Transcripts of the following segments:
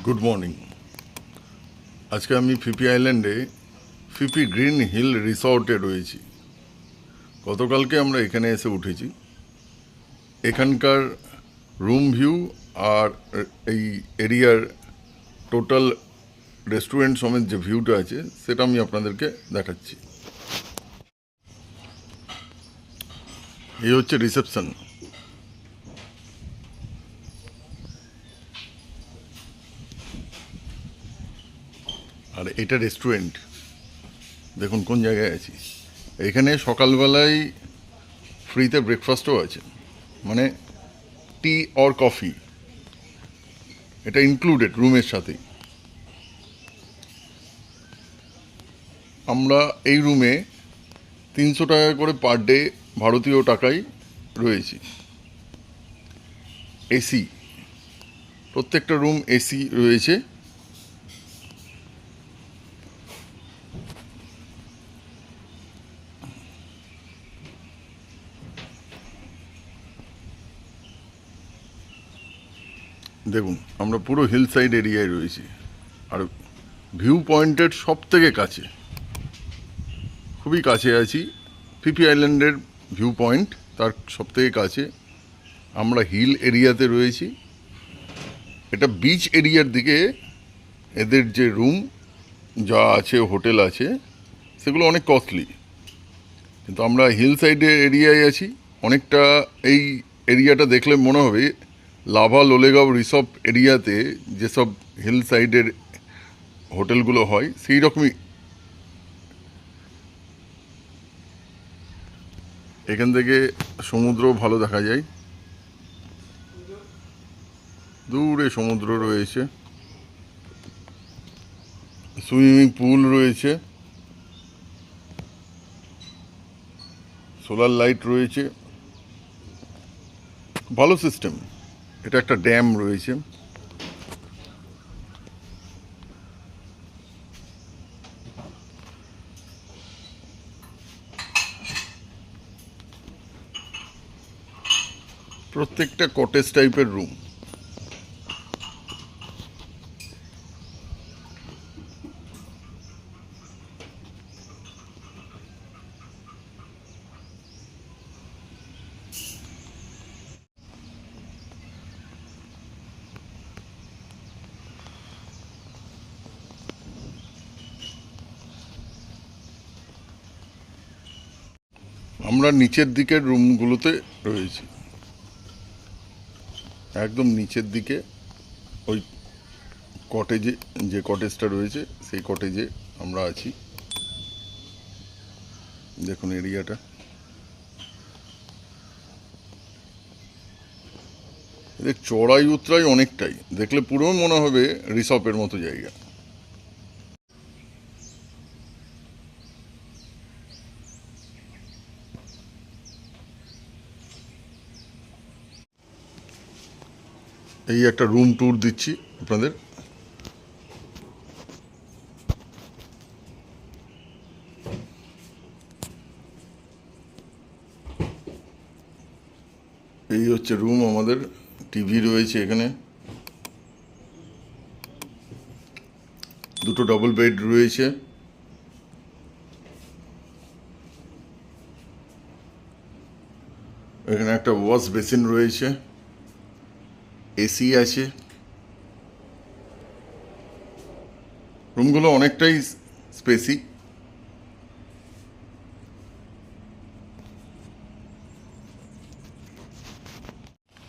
Good morning. আজকে আমি Phi Phi আইল্যান্ডে ফিপি গ্রিন হিল রিসর্টে রয়েছি। গতকালকে আমরা এখানে এসে উঠেছি। এখানকার রুম ভিউ আর এই এরিয়ার টোটাল রেস্টুরেন্ট সমেত যে ভিউটা আছে সেটা আমি আপনাদেরকে দেখাচ্ছি। এই হচ্ছে রিসেপশন, আর এটা রেস্টুরেন্ট। দেখুন কোন জায়গায় আছি। এখানে সকালবেলায় ফ্রিতে ব্রেকফাস্টও আছে, মানে টি অর কফি, এটা ইনক্লুডেড রুমের সাথেই। আমরা এই রুমে 300 টাকা করে পার ডে ভারতীয় টাকায় রয়েছি। এসি, প্রত্যেকটা রুম এসি রয়েছে। দেখুন আমরা পুরো হিল সাইড এরিয়ায় রয়েছি, আর ভিউ পয়েন্টের সব থেকে কাছে, খুবই কাছে আছি। ফিপি আইল্যান্ডের ভিউ পয়েন্ট তার সব থেকে কাছে। আমরা হিল এরিয়াতে রয়েছি। এটা বিচ এরিয়ার দিকে এদের যে রুম যা আছে, হোটেল আছে, সেগুলো অনেক কস্টলি, কিন্তু আমরা হিল সাইডের এরিয়ায় আছি। অনেকটা এই এরিয়াটা দেখলে মনে হবে লাভা লোলেগাঁও রিসর্ট এরিয়াতে যেসব হিল সাইডের হোটেলগুলো হয় সেই রকমই। এখান থেকে সমুদ্র ভালো দেখা যায়, দূরে সমুদ্র রয়েছে, সুইমিং পুল রয়েছে, সোলার লাইট রয়েছে, ভালো সিস্টেম। এটা একটা ড্যাম রয়েছে। প্রত্যেকটা কটেজ টাইপের রুম। আমরা নিচের দিকের রুমগুলোতে রয়েছি, একদম নিচের দিকে। ওই কটেজে, যে কটেজটা রয়েছে সেই কটেজে আমরা আছি। দেখুন এরিয়াটা, এদের চড়াই উতরাই অনেকটাই, দেখলে পুরো মনে হবে রিসর্টের মতো জায়গা। এই একটা রুম ট্যুর দিচ্ছি আপনাদের। এই হচ্ছে রুম আমাদের। টিভি রয়েছে এখানে, দুটো ডবল বেড রয়েছে, এখানে একটা ওয়াশ বেসিন রয়েছে, এসি আছে। রুমগুলো অনেকটাই স্পেসি।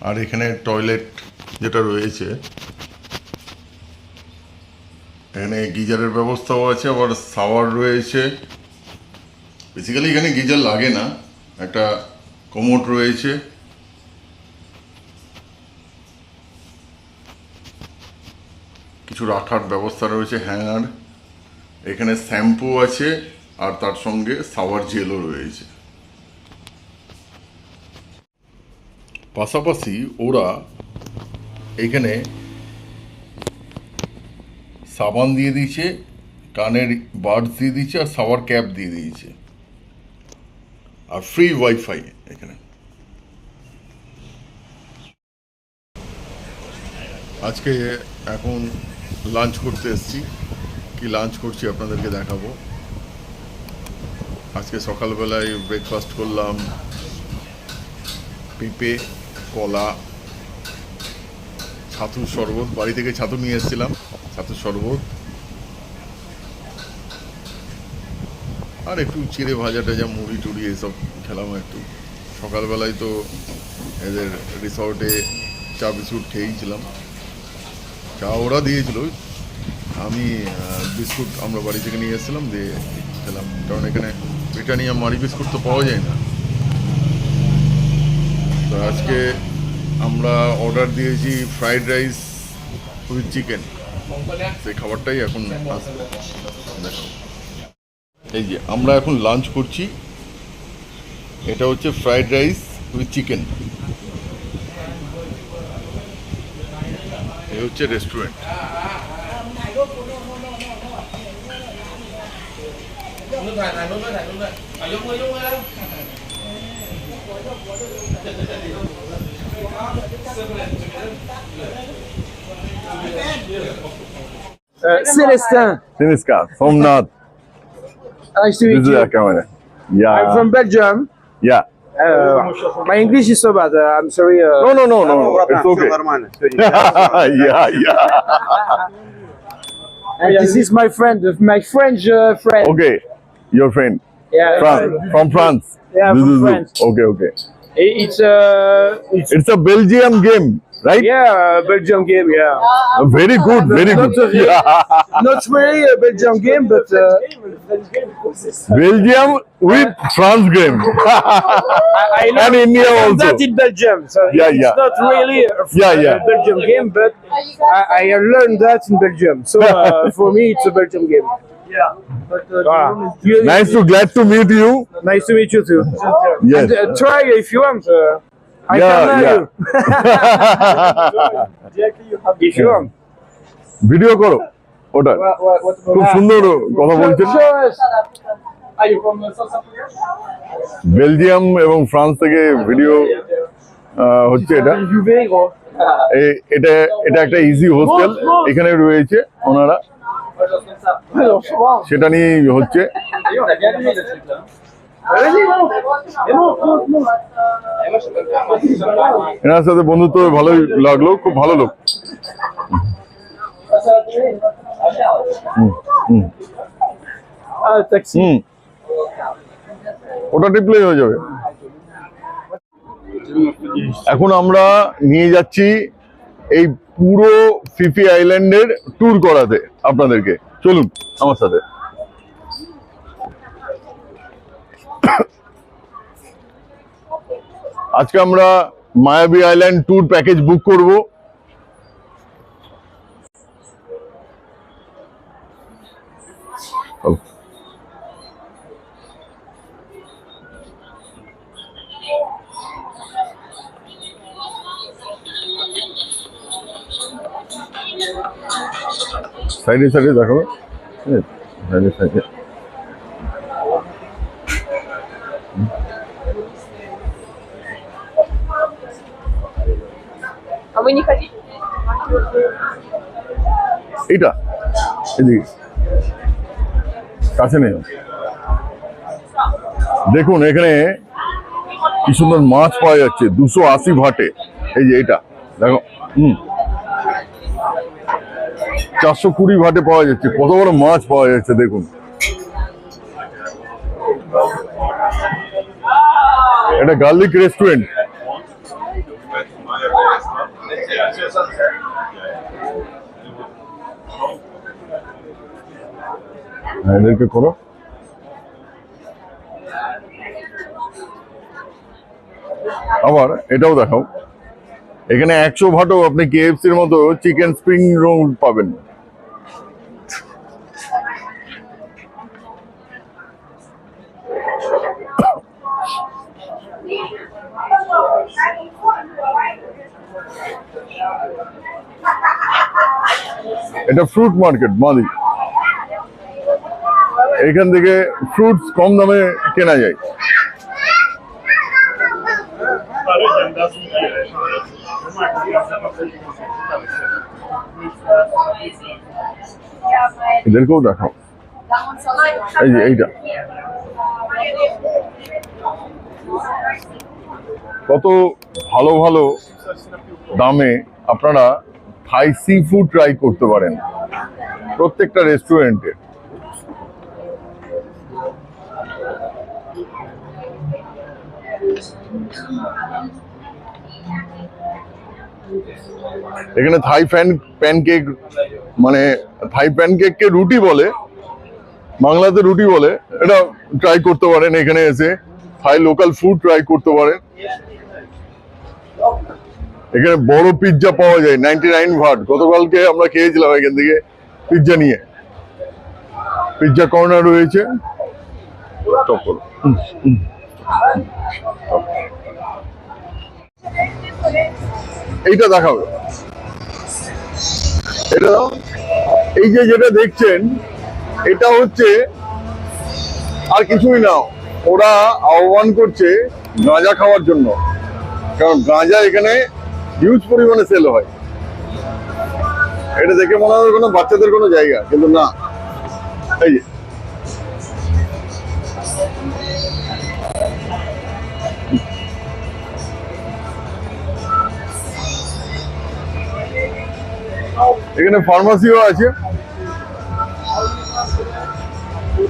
আর এখানে টয়লেট যেটা রয়েছে, এখানে গিজারের ব্যবস্থাও আছে, আবার শাওয়ার রয়েছে। বেসিক্যালি এখানে গিজার লাগে না, একটা কমোড রয়েছে, কিছু রাখার ব্যবস্থা রয়েছে, হ্যাঙ্গার। এখানে শ্যাম্পু আছে, আর তার সঙ্গে শাওয়ার জেলও রয়েছে। পাশাপাশি ওরা এখানে সাবান দিয়ে দিয়েছে, কানের বাডস দিয়ে দিয়েছে, আর শাওয়ার ক্যাপ দিয়ে দিয়েছে, আর ফ্রি ওয়াইফাই এখানে। আজকে এখন লাঞ্চ করতে এসেছি। কি লাঞ্চ করছি আপনাদেরকে দেখাবো। আজকে সকালবেলায় ব্রেকফাস্ট করলাম পেঁপে, কলা, ছাতুর শরবত। বাড়ি থেকে ছাতু নিয়ে এসেছিলাম, ছাতুর শরবত, আর একটু চিড়ে ভাজা টাজা, মুড়ি টুড়ি এসব খেলাম একটু। সকালবেলায় তো এদের রিসর্টে চা বিস্কুট খেয়েছিলাম। চা ওরা দিয়েছিল, আমি বিস্কুট আমরা বাড়ি থেকে নিয়ে এসেছিলাম, দিয়ে খেলাম। কারণ এখানে ব্রিটানিয়া মারি বিস্কুট তো পাওয়া যায় না। তো আজকে আমরা অর্ডার দিয়েছি ফ্রাইড রাইস উইথ চিকেন। সেই খাবারটাই এখন দেখো। এই যে আমরা এখন লাঞ্চ করছি, এটা হচ্ছে ফ্রাইড রাইস উইথ চিকেন। এই হচ্ছে restaurant. Célestin. Siniska, Somnath. Nice to This meet is you. our camera. Yeah. I'm from Belgium. Yeah. My English is so bad. I'm sorry. No. It's okay. Yeah. And this is my friend, my French friend. Okay. Your friend. Yeah. From France. Yeah, This from is France. Okay. It's It's a Belgium game, right? Belgium game. Yeah. Very good. Very good. Not really. Yeah. Not really a Belgium game, but Belgium with France game. I know And India also. that in Belgium. So Yeah, it's yeah. not really Yeah. a Belgium game, but I learned that in Belgium. So for me, it's a Belgium game. Glad to meet you. Nice to meet you too. Yes. And try if you want. I Yeah, can learn yeah. you. If you want. Video করো ওটা খুব সুন্দর কথা বলছেন। Show us. Belgium এবং France থেকে video হচ্ছে এটা। এটা একটা ইজি হোস্টেল এখানে রয়েছে ওনারা, সেটা নিয়ে হচ্ছে। এনার সাথে বন্ধুত্ব ভালোই লাগলো, খুব ভালো লোক। Taxi. ওটা টিপলেই হয়ে যাবে। এখন আমরা নিয়ে যাচ্ছি এই পুরো ফিফি আইল্যান্ডের ট্যুর করাতে আপনাদেরকে। চলুন আমার সাথে। আজকে আমরা মায়াবী আইল্যান্ড ট্যুর প্যাকেজ বুক করব। সাইডে সাইডে দেখো, সাইডে সাইডে। А вы не хотите? এইটা এদিকে কাছে নেই। দেখুন এখানে কি সুন্দর মাছ পাওয়া যাচ্ছে 280 ভাটে। এই যে এটা দেখো, 420 ভাটে পাওয়া যাচ্ছে। কত বড় মাছ পাওয়া যাচ্ছে দেখুন। এটা গার্লিক রেস্টুরেন্ট। এদেরকে করো। আবার এটাও দেখাও। এখানে 100 ভাটও আপনি কেএফসির মতো চিকেন স্প্রিং রোল পাবেন। এটা ফ্রুট মার্কেট মাদি। এখান থেকে ফ্রুটস কম দামে কেনা যায়। এদেরকেও দেখাও, এই যে এইটা কত ভালো ভালো দামে আপনারা থাই সি ফুড ট্রাই করতে পারেন প্রত্যেকটা রেস্টুরেন্টে। এখানে থাই প্যানকেক, মানে থাই প্যানকেককে রুটি বলে, বাংলাতে রুটি বলে, এটা ট্রাই করতে পারেন এখানে এসে। থাই লোকাল ফুড ট্রাই করতে পারেন। এখানে বড় পিৎজা পাওয়া যায় 99 ভাট। গতকালকে আমরা খেয়েছিলাম এখান থেকে পিৎজা নিয়ে। পিৎজা কর্নার রয়েছে। স্টপ করো। এইটা দেখাবে, এটা এই যে যেটা দেখছেন এটা হচ্ছে আর কিছুই না, ওরা আহ্বান করছে গাঁজা খাওয়ার জন্য, কারণ গাঁজা এখানে হিউজ পরিমাণে সেল হয়। এটা দেখে মনে হয় কোনো বাচ্চাদের কোনো জায়গা, কিন্তু না। এই যে এখানে ফার্মাসিও আছে,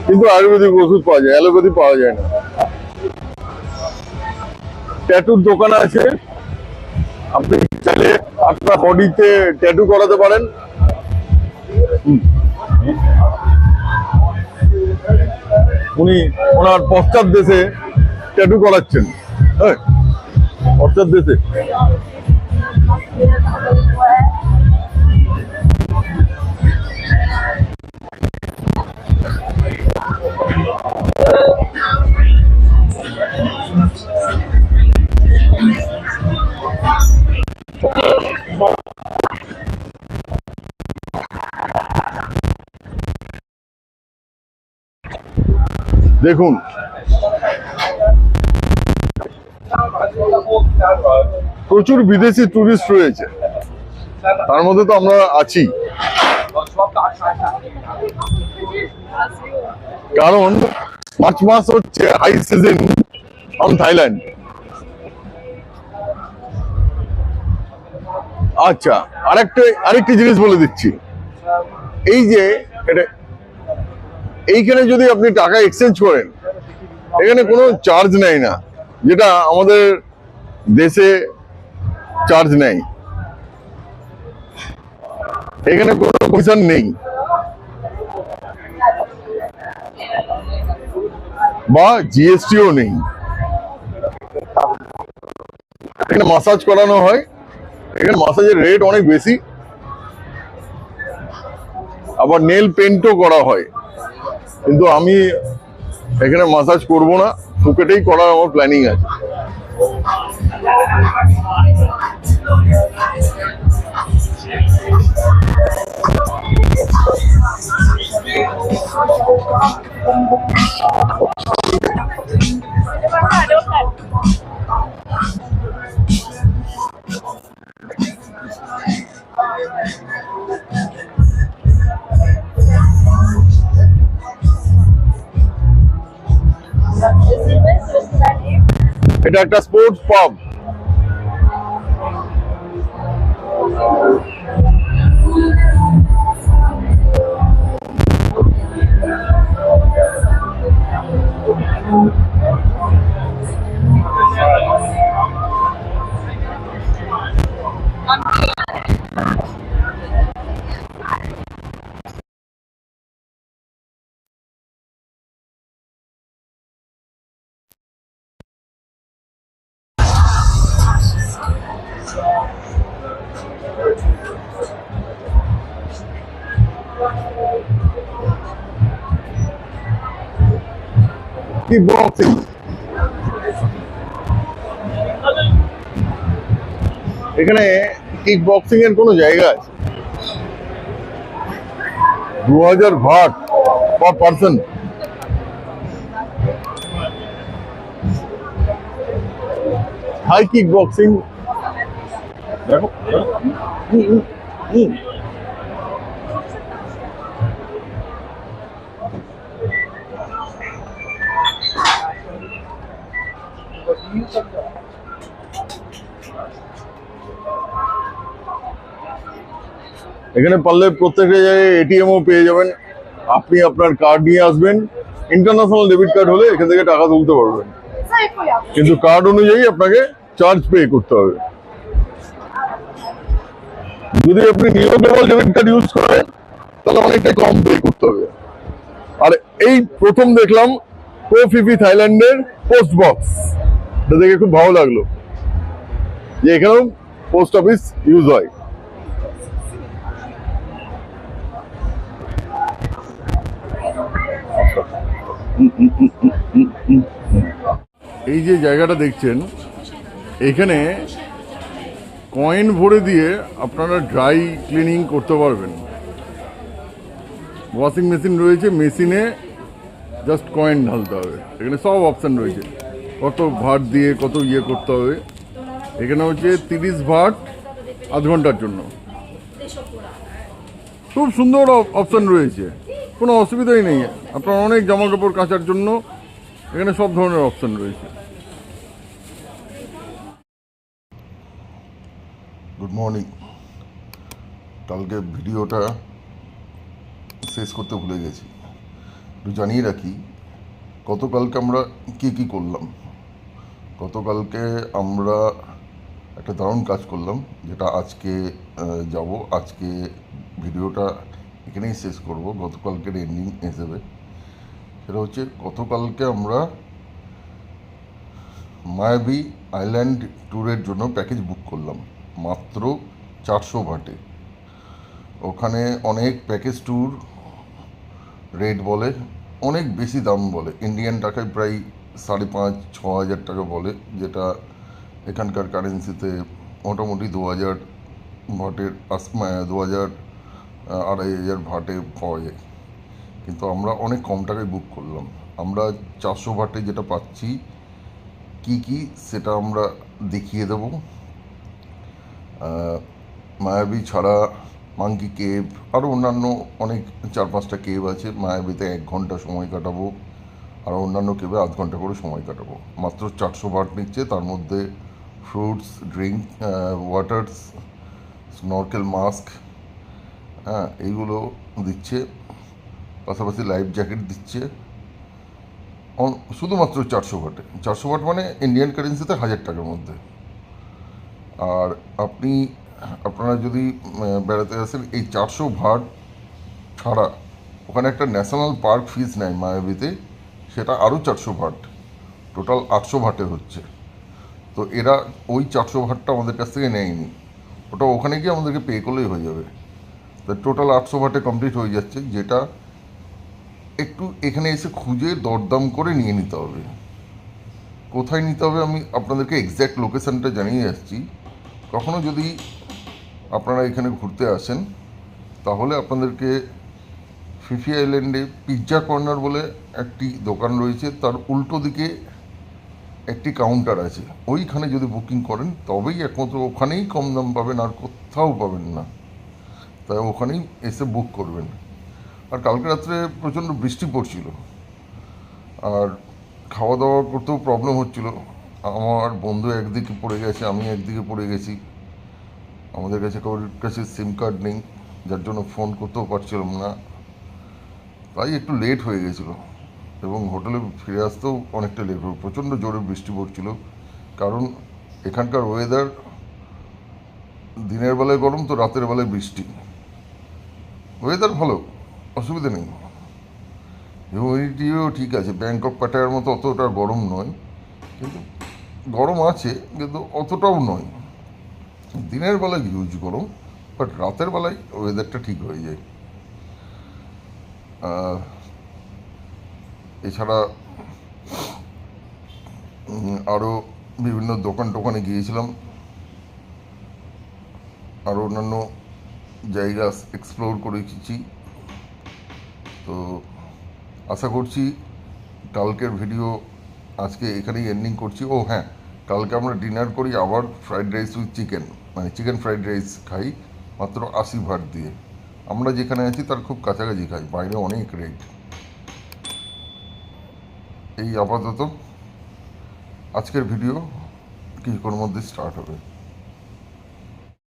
কিন্তু আয়ুর্বেদিক ওষুধ পাওয়া যায়, অ্যালোপ্যাথি পাওয়া যায় না। ট্যাটুর দোকান আছে, আপনি চাইলে আপনার বডিতে ট্যাটু করাতে পারেন। উনি ওনার পশ্চাৎ দেশে ট্যাটু করাচ্ছেন, হ্যাঁ পশ্চাৎ দেশে। দেখুন প্রচুর বিদেশি টুরিস্ট রয়েছে, তার মধ্যে তো আমরা আছি। কারণ মার্চ মাস হচ্ছে হাই সিজন অন থাইল্যান্ড। আচ্ছা, আরেকটি জিনিস বলে দিচ্ছি, এই যে এটা এইখানে যদি আপনি টাকা এক্সচেঞ্জ করেন, এখানে কোনো চার্জ নেয় না, যেটা আমাদের দেশে চার্জ নেই। এখানে কোনো কমিশন নেই বা জিএসটিও নেই। এখানে মাসাজ করানো হয়, এখানে মাসাজের রেট অনেক বেশি, আবার নেল পেন্টও করা হয়। কিন্তু আমি এখানে মাসাজ করব না, ফুকেটেই করার আমার প্ল্যানিং আছে। এটা একটা স্পোর্টস পাব। কিকবক্সিং, এখানে কিকবক্সিং এর কোনো জায়গা আছে? 2000 ভাট পার পার্সন। হাই কিকবক্সিং দেখো। এখানে পারলে প্রত্যেকটা জায়গায় এটিএমও পেয়ে যাবেন। আপনি আপনার কার্ড নিয়ে আসবেন, ইন্টারন্যাশনাল ডেবিট কার্ড হলে এখান থেকে টাকা তুলতে পারবেন, কিন্তু কার্ড অনুযায়ী আপনাকে চার্জ পে করতে হবে। যদি আপনি new global debit card use করেন তাহলে অনেকটা কম পে করতে হবে। আর এই প্রথম দেখলাম প্রোফিফি থাইল্যান্ডের পোস্ট বক্স, এটা দেখে খুব ভালো লাগলো যে এখানেও পোস্ট অফিস ইউজ হয়। এই যে জায়গাটা দেখছেন, এখানে কয়েন ভরে দিয়ে আপনারা ড্রাই ক্লিনিং করতে পারবেন। ওয়াশিং মেশিন রয়েছে, মেশিনে জাস্ট কয়েন ঢালতে হবে। এখানে সব অপশান রয়েছে, কত ভাট দিয়ে কত ইয়ে করতে হবে। এখানে হচ্ছে 30 ভাট আধ ঘন্টার জন্য। খুব সুন্দর অপশান রয়েছে, কোনো অসুবিধাই নেই। আপনার অনেক জামা কাপড় কাচার জন্য এখানে সব ধরনের অপশান রয়েছে। Good morning. কালকে ভিডিওটা শেষ করতে ভুলে গেছি, একটু জানিয়ে রাখি গতকালকে আমরা কি করলাম। গতকালকে আমরা একটা দারুণ কাজ করলাম, যেটা আজকে যাব। আজকে ভিডিওটা এখানেই শেষ করব, গতকালকের এন্ডিং হিসেবে। সেটা হচ্ছে গতকালকে আমরা মায়াবী আইল্যান্ড ট্যুরের জন্য প্যাকেজ বুক করলাম মাত্র 400 ভাটে। ওখানে অনেক প্যাকেজ ট্যুর রেট বলে, অনেক বেশি দাম বলে, ইন্ডিয়ান টাকায় প্রায় 5,500-6 হাজার টাকা বলে, যেটা এখানকার কারেন্সিতে মোটামুটি 2,000 ভাটের 2,000-2,500 ভাটে পাওয়া যায়। কিন্তু আমরা অনেক কম টাকায় বুক করলাম। আমরা 400 ভাটে যেটা পাচ্ছি কি সেটা আমরা দেখিয়ে দেব। মায়াবী ছাড়া মাঙ্কি কেভ, আরও অন্যান্য অনেক 4-5টা কেভ আছে। মায়াবীতে 1 ঘন্টা সময় কাটাবো, আর অন্যান্য কেভে আধ ঘন্টা করে সময় কাটাবো। মাত্র 400 ভাট নিচ্ছে, তার মধ্যে fruits, drink, waters, snorkel mask, হ্যাঁ এইগুলো দিচ্ছে, পাশাপাশি লাইফ জ্যাকেট দিচ্ছে, শুধুমাত্র 400 ভাটে। 400 ভাট মানে ইন্ডিয়ান কারেন্সিতে 1,000 টাকার মধ্যে। আর আপনারা যদি বেড়াতে আসেন, এই 400 ভাট ছাড়া ওখানে একটা ন্যাশনাল পার্ক ফিস নেয় মায়াবীতে, সেটা আরও 400 ভাট, টোটাল 800 ভাটে হচ্ছে। তো এরা ওই 400 ভাটটা আমাদের কাছ থেকে নেয়নি, ওটা ওখানে গিয়ে আমাদেরকে পে করলেই হয়ে যাবে। তো টোটাল 800 ভাটে কমপ্লিট হয়ে যাচ্ছে, যেটা একটু এখানে এসে খুঁজে দরদাম করে নিয়ে নিতে হবে। কোথায় নিতে হবে আমি আপনাদেরকে এক্স্যাক্ট লোকেশানটা জানিয়ে যাচ্ছি। কখনো যদি আপনারা এখানে ঘুরতে আসেন তাহলে আপনাদেরকে ফিফি আইল্যান্ডে পিৎজা কর্নার বলে একটি দোকান রয়েছে, তার উল্টো দিকে একটি কাউন্টার আছে। ওইখানে যদি বুকিং করেন তবেই একমাত্র ওখানেই কম দাম পাবেন, আর কোথাও পাবেন না। তাই ওখানেই এসে বুক করবেন। আর কালকে রাত্রে প্রচণ্ড বৃষ্টি পড়ছিল, আর খাওয়া দাওয়া করতেও প্রবলেম হচ্ছিল। আমার বন্ধু একদিকে পড়ে গেছে, আমি একদিকে পড়ে গেছি। আমাদের কাছে কারোর কাছে সিম কার্ড নেই, যার জন্য ফোন করতেও পারছিলাম না। তাই একটু লেট হয়ে গেছিলো, এবং হোটেলে ফিরে আসতেও অনেকটা লেট হলো। প্রচণ্ড জোরে বৃষ্টি পড়ছিল, কারণ এখানকার ওয়েদার দিনের বেলায় গরম, তো রাতের বেলায় বৃষ্টি। ওয়েদার ভালো, অসুবিধা নেই। হিউমিডিটিও ঠিক আছে, ব্যাংকক পাটায়ার মতো অতটা গরম নয়, কিন্তু গরম আছে, কিন্তু অতটাও নয়। দিনের বেলায় হিউজ গরম, বাট রাতের বেলায় ওয়েদারটা ঠিক হয়ে যায়। এছাড়া আরও বিভিন্ন দোকানে গিয়েছিলাম, আরও অন্যান্য জায়গা এক্সপ্লোর করেছি। তো আশা করছি কালকের ভিডিও আজকে এখানেই এন্ডিং করছি। ও হ্যাঁ, কালকে আমরা ডিনার করি আবার ফ্রাইড রাইস উইথ চিকেন, মানে চিকেন ফ্রাইড রাইস খাই মাত্র 80 ভাট দিয়ে। আমরা যেখানে আছি তার খুব কাছাকাছি খাই, বাইরে অনেক রেট। এই আপাতত আজকের ভিডিও কিছুক্ষণের মধ্যে স্টার্ট হবে।